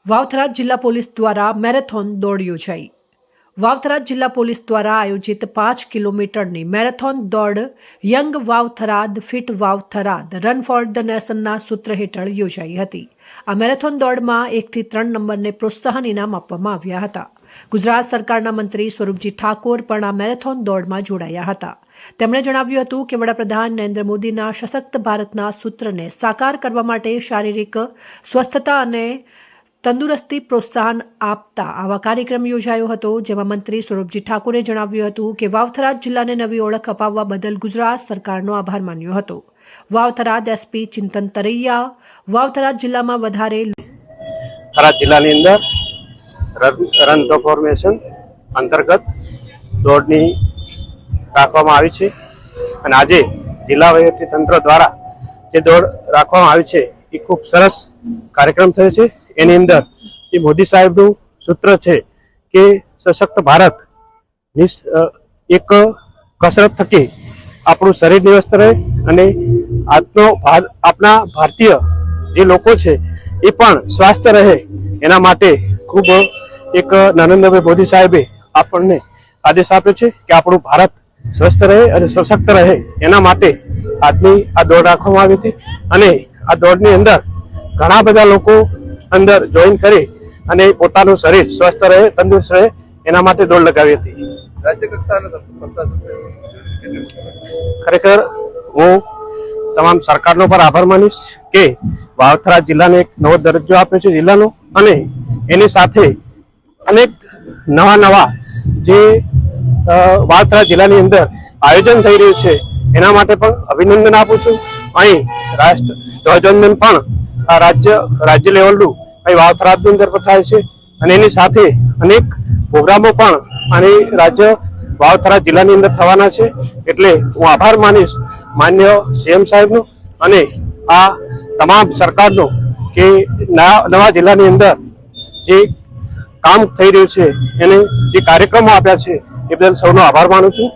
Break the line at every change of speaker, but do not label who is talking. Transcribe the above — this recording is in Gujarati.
વાવથરા જિલ્લા પોલીસ દ્વારા મેરેથોન દોડ યોજાઈ। વાવથરા જિલ્લા પોલીસ દ્વારા આયોજિત 5 કિલોમીટરની મેરેથોન દોડ young Vavtharad fit Vavtharad run for the નેશનના સૂત્ર હેઠળ યોજાઈ હતી। આ મેરેથોન દોડમાં 1 થી 3 નંબરને પ્રોત્સાહન ઇનામ આપવામાં આવ્યા હતા। ગુજરાત સરકારના મંત્રી સ્વરૂપજી ઠાકોર પણ આ મેરેથોન દોડમાં જોડાયા હતા। તેમણે જણાવ્યું હતું કે વડાપ્રધાન નરેન્દ્ર મોદીના સશક્ત ભારતના સૂત્રને સાકાર કરવા માટે શારીરિક સ્વસ્થતા અને તંદુરસ્તી પ્રોત્સાહન આપતા આવા કાર્યક્રમ યોજાયો હતો, જેમાં મંત્રી સ્વરૂપજી ઠાકોરે જણાવ્યું હતું કે વાવથરા જિલ્લાને નવી ઓળખ અપાવવા બદલ ગુજરાત સરકારનો આભાર માન્યો હતો। વાવથરા એસપી ચિંતન તરૈયા વાવથરા જિલ્લામાં વધારે
થરાદ જિલ્લાની અંદર રન ધ ફોર્મેશન અંતર્ગત દોડની રાખવામાં આવી છે અને આજે જિલ્લા વહીવટી તંત્ર દ્વારા જે દોડ રાખવામાં આવી છે એ ખૂબ સરસ કાર્યક્રમ થયો છે। એની અંદર જે મોદી સાહેબનું સૂત્ર છે કે સશક્ત ભારત એક કસરત થકી આપણું શરીર નિવસ્ત રહે અને આપણા ભારતીય જે લોકો છે એ પણ સ્વાસ્થ્ય રહે, એના માટે ખૂબ એક નરેન્દ્રભાઈ મોદી સાહેબે આપણને આદેશ આપ્યો છે કે આપણું ભારત સ્વસ્થ રહે અને સશક્ત રહે, એના માટે આજની આ દોડ રાખવામાં આવી હતી અને આ દોડની અંદર ઘણા બધા લોકો અંદર જોઈન કરી અને પોતાનું શરીર સ્વસ્થ રહે, તંદુરસ્ત રહે, એના માટે દોડ લગાવી હતી।
રાજ્ય કક્ષાએ
ખરેખર હું તમામ સરકારનો પર આભાર માનીશ કે વાવથરા જિલ્લાને એક નવો દરજ્જો આપ્યો છે જિલ્લાનો, અને એની સાથે અનેક નવા જે વાવથરા જિલ્લાની અંદર આયોજન થઈ રહ્યું છે એના માટે પણ અભિનંદન આપું છું। અહીં રાષ્ટ્ર ધ્વજવંદન પણ આ રાજ્ય લેવલનું અહીં વાવથરાની અંદર થાય છે અને એની સાથે અનેક પ્રોગ્રામો પણ અને રાજ્ય વાવથરા જિલ્લાની અંદર થવાના છે। એટલે હું આભાર માનીશ માન્ય સીએમ સાહેબનો અને આ તમામ સરકારનો કે નવા જિલ્લાની અંદર જે કામ થઈ રહ્યું છે એને જે કાર્યક્રમો આપ્યા છે એ બદલ સૌનો આભાર માનું છું।